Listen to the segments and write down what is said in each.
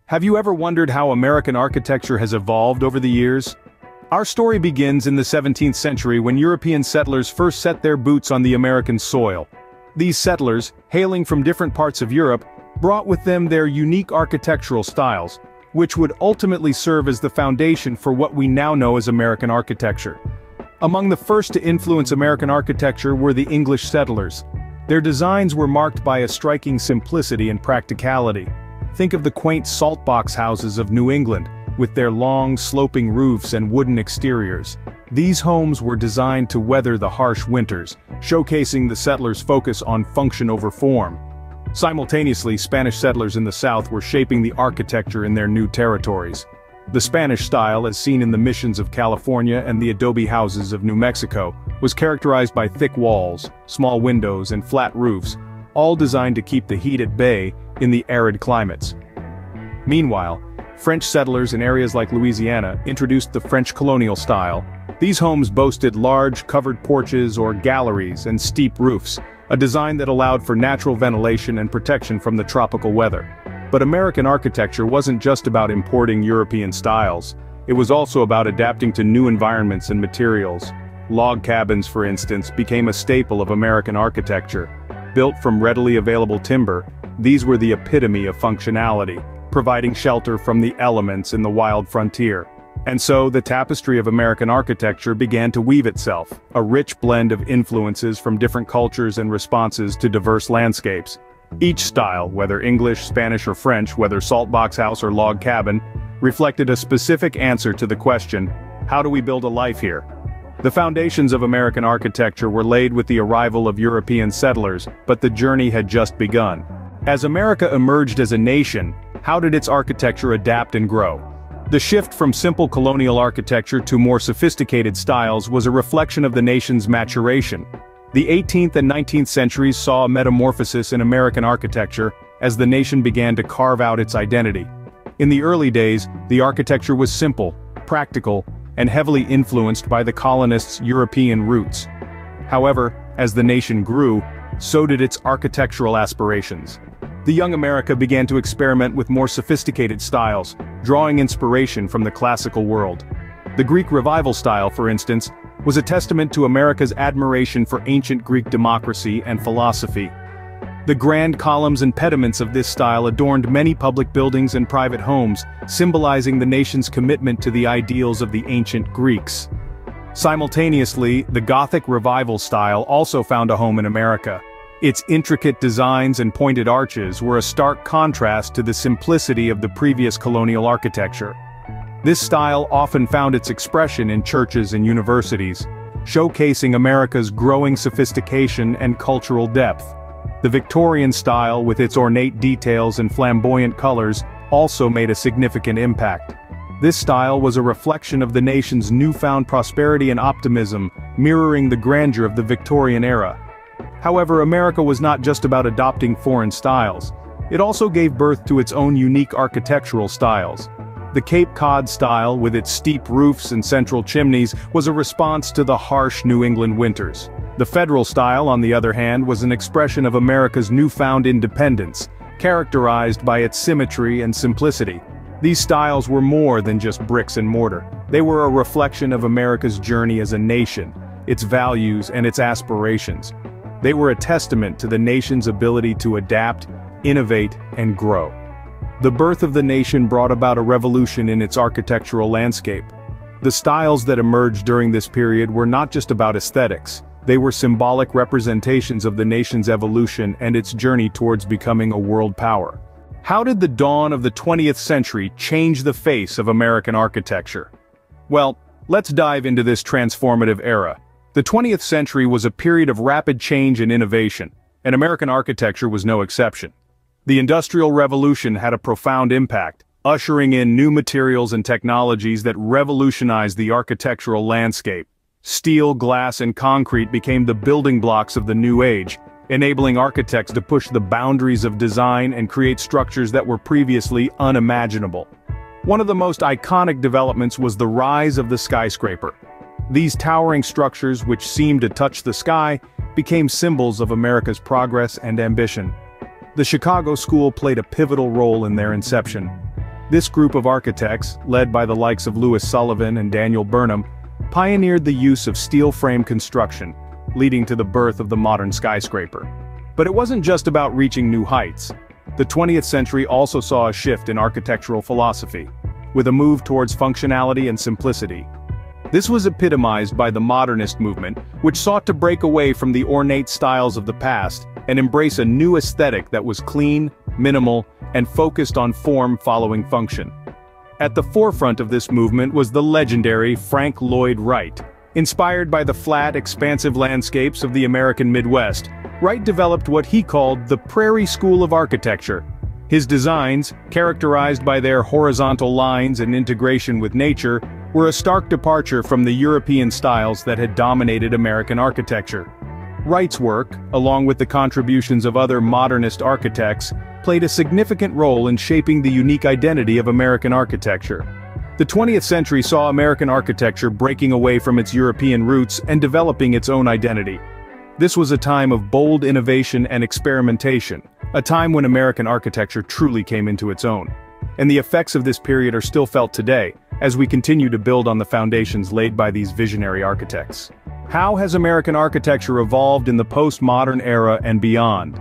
Have you ever wondered how American architecture has evolved over the years? Our story begins in the 17th century when European settlers first set their boots on the American soil. These settlers, hailing from different parts of Europe, brought with them their unique architectural styles, which would ultimately serve as the foundation for what we now know as American architecture. Among the first to influence American architecture were the English settlers. Their designs were marked by a striking simplicity and practicality. Think of the quaint saltbox houses of New England, with their long, sloping roofs and wooden exteriors. These homes were designed to weather the harsh winters, showcasing the settlers' focus on function over form. Simultaneously, Spanish settlers in the South were shaping the architecture in their new territories. The Spanish style, as seen in the missions of California and the adobe houses of New Mexico, was characterized by thick walls, small windows and flat roofs, all designed to keep the heat at bay in the arid climates. Meanwhile, French settlers in areas like Louisiana introduced the French colonial style. These homes boasted large, covered porches or galleries and steep roofs, a design that allowed for natural ventilation and protection from the tropical weather. But American architecture wasn't just about importing European styles. It was also about adapting to new environments and materials. Log cabins, for instance, became a staple of American architecture. Built from readily available timber, these were the epitome of functionality, providing shelter from the elements in the wild frontier. And so the tapestry of American architecture began to weave itself, a rich blend of influences from different cultures and responses to diverse landscapes. Each style, whether English, Spanish or French, whether saltbox house or log cabin, reflected a specific answer to the question, how do we build a life here? The foundations of American architecture were laid with the arrival of European settlers, but the journey had just begun. As America emerged as a nation, how did its architecture adapt and grow? The shift from simple colonial architecture to more sophisticated styles was a reflection of the nation's maturation. The 18th and 19th centuries saw a metamorphosis in American architecture as the nation began to carve out its identity. In the early days, the architecture was simple, practical, and heavily influenced by the colonists' European roots. However, as the nation grew, so did its architectural aspirations. The young America began to experiment with more sophisticated styles, drawing inspiration from the classical world. The Greek Revival style, for instance, was a testament to America's admiration for ancient Greek democracy and philosophy. The grand columns and pediments of this style adorned many public buildings and private homes, symbolizing the nation's commitment to the ideals of the ancient Greeks. Simultaneously, the Gothic Revival style also found a home in America. Its intricate designs and pointed arches were a stark contrast to the simplicity of the previous colonial architecture. This style often found its expression in churches and universities, showcasing America's growing sophistication and cultural depth. The Victorian style, with its ornate details and flamboyant colors, also made a significant impact. This style was a reflection of the nation's newfound prosperity and optimism, mirroring the grandeur of the Victorian era. However, America was not just about adopting foreign styles. It also gave birth to its own unique architectural styles. The Cape Cod style, with its steep roofs and central chimneys, was a response to the harsh New England winters. The Federal style, on the other hand, was an expression of America's newfound independence, characterized by its symmetry and simplicity. These styles were more than just bricks and mortar. They were a reflection of America's journey as a nation, its values and its aspirations. They were a testament to the nation's ability to adapt, innovate, and grow. The birth of the nation brought about a revolution in its architectural landscape. The styles that emerged during this period were not just about aesthetics. They were symbolic representations of the nation's evolution and its journey towards becoming a world power. How did the dawn of the 20th century change the face of American architecture? Well, let's dive into this transformative era. The 20th century was a period of rapid change and innovation, and American architecture was no exception. The Industrial Revolution had a profound impact, ushering in new materials and technologies that revolutionized the architectural landscape. Steel, glass, and concrete became the building blocks of the new age, enabling architects to push the boundaries of design and create structures that were previously unimaginable. One of the most iconic developments was the rise of the skyscraper. These towering structures, which seemed to touch the sky, became symbols of America's progress and ambition. The Chicago School played a pivotal role in their inception. This group of architects, led by the likes of Louis Sullivan and Daniel Burnham, pioneered the use of steel frame construction, leading to the birth of the modern skyscraper. But it wasn't just about reaching new heights. The 20th century also saw a shift in architectural philosophy, with a move towards functionality and simplicity. This was epitomized by the modernist movement, which sought to break away from the ornate styles of the past and embrace a new aesthetic that was clean, minimal, and focused on form following function. At the forefront of this movement was the legendary Frank Lloyd Wright. Inspired by the flat, expansive landscapes of the American Midwest, Wright developed what he called the Prairie School of Architecture. His designs, characterized by their horizontal lines and integration with nature, were a stark departure from the European styles that had dominated American architecture. Wright's work, along with the contributions of other modernist architects, played a significant role in shaping the unique identity of American architecture. The 20th century saw American architecture breaking away from its European roots and developing its own identity. This was a time of bold innovation and experimentation, a time when American architecture truly came into its own. And the effects of this period are still felt today, as we continue to build on the foundations laid by these visionary architects. How has American architecture evolved in the postmodern era and beyond?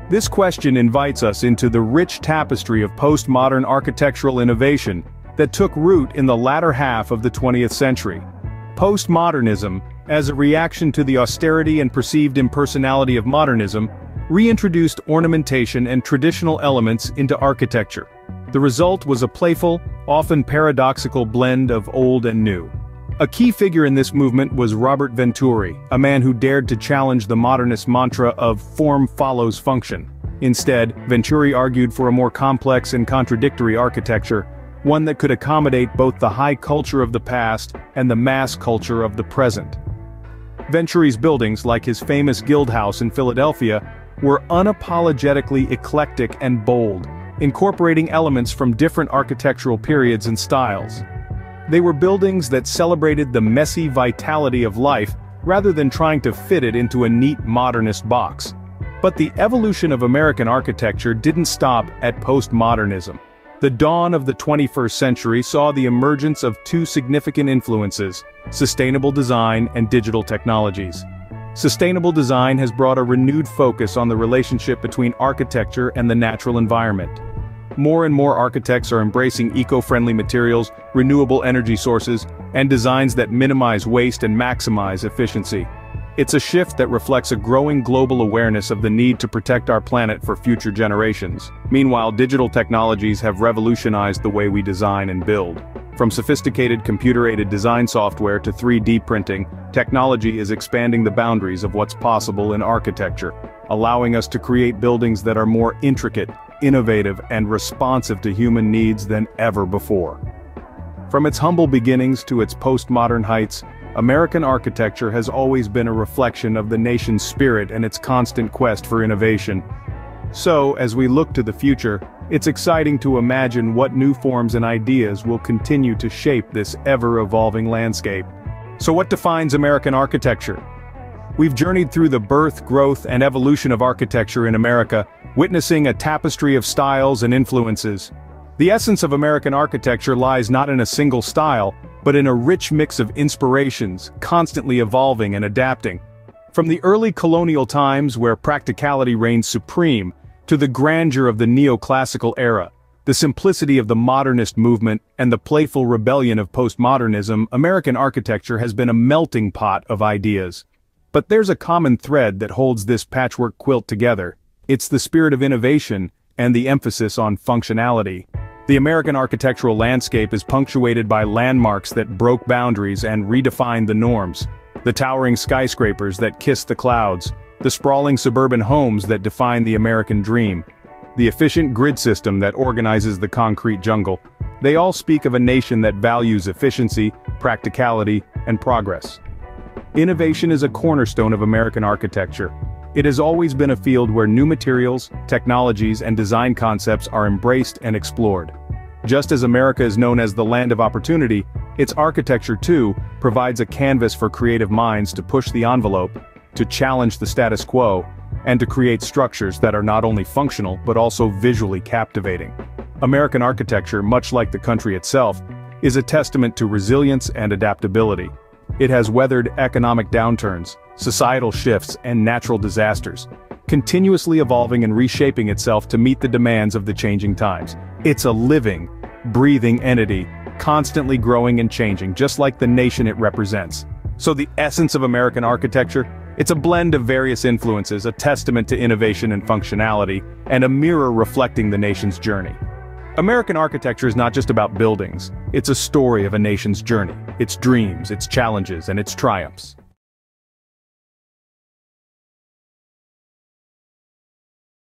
This question invites us into the rich tapestry of postmodern architectural innovation that took root in the latter half of the 20th century. Postmodernism, as a reaction to the austerity and perceived impersonality of modernism, reintroduced ornamentation and traditional elements into architecture. The result was a playful, often paradoxical blend of old and new. A key figure in this movement was Robert Venturi, a man who dared to challenge the modernist mantra of form follows function. Instead, Venturi argued for a more complex and contradictory architecture, one that could accommodate both the high culture of the past and the mass culture of the present. Venturi's buildings, like his famous Guild House in Philadelphia, were unapologetically eclectic and bold, incorporating elements from different architectural periods and styles. They were buildings that celebrated the messy vitality of life rather than trying to fit it into a neat modernist box. But the evolution of American architecture didn't stop at postmodernism. The dawn of the 21st century saw the emergence of two significant influences: sustainable design and digital technologies. Sustainable design has brought a renewed focus on the relationship between architecture and the natural environment. More and more architects are embracing eco-friendly materials, renewable energy sources, and designs that minimize waste and maximize efficiency. It's a shift that reflects a growing global awareness of the need to protect our planet for future generations. Meanwhile, digital technologies have revolutionized the way we design and build. From sophisticated computer-aided design software to 3D printing, technology is expanding the boundaries of what's possible in architecture, allowing us to create buildings that are more intricate, innovative, and responsive to human needs than ever before. From its humble beginnings to its postmodern heights, American architecture has always been a reflection of the nation's spirit and its constant quest for innovation. So, as we look to the future, it's exciting to imagine what new forms and ideas will continue to shape this ever-evolving landscape. So what defines American architecture? We've journeyed through the birth, growth, and evolution of architecture in America, witnessing a tapestry of styles and influences. The essence of American architecture lies not in a single style, but in a rich mix of inspirations, constantly evolving and adapting. From the early colonial times where practicality reigned supreme, to the grandeur of the neoclassical era, the simplicity of the modernist movement, and the playful rebellion of postmodernism, American architecture has been a melting pot of ideas. But there's a common thread that holds this patchwork quilt together. It's the spirit of innovation and the emphasis on functionality. The American architectural landscape is punctuated by landmarks that broke boundaries and redefined the norms. The towering skyscrapers that kiss the clouds, the sprawling suburban homes that define the American dream, the efficient grid system that organizes the concrete jungle. They all speak of a nation that values efficiency, practicality, and progress. Innovation is a cornerstone of American architecture. It has always been a field where new materials, technologies, and design concepts are embraced and explored. Just as America is known as the land of opportunity, its architecture too provides a canvas for creative minds to push the envelope, to challenge the status quo, and to create structures that are not only functional but also visually captivating. American architecture, much like the country itself, is a testament to resilience and adaptability. It has weathered economic downturns, societal shifts, and natural disasters, continuously evolving and reshaping itself to meet the demands of the changing times. It's a living, breathing entity, constantly growing and changing, just like the nation it represents. So the essence of American architecture? It's a blend of various influences, a testament to innovation and functionality, and a mirror reflecting the nation's journey. American architecture is not just about buildings, it's a story of a nation's journey, its dreams, its challenges, and its triumphs.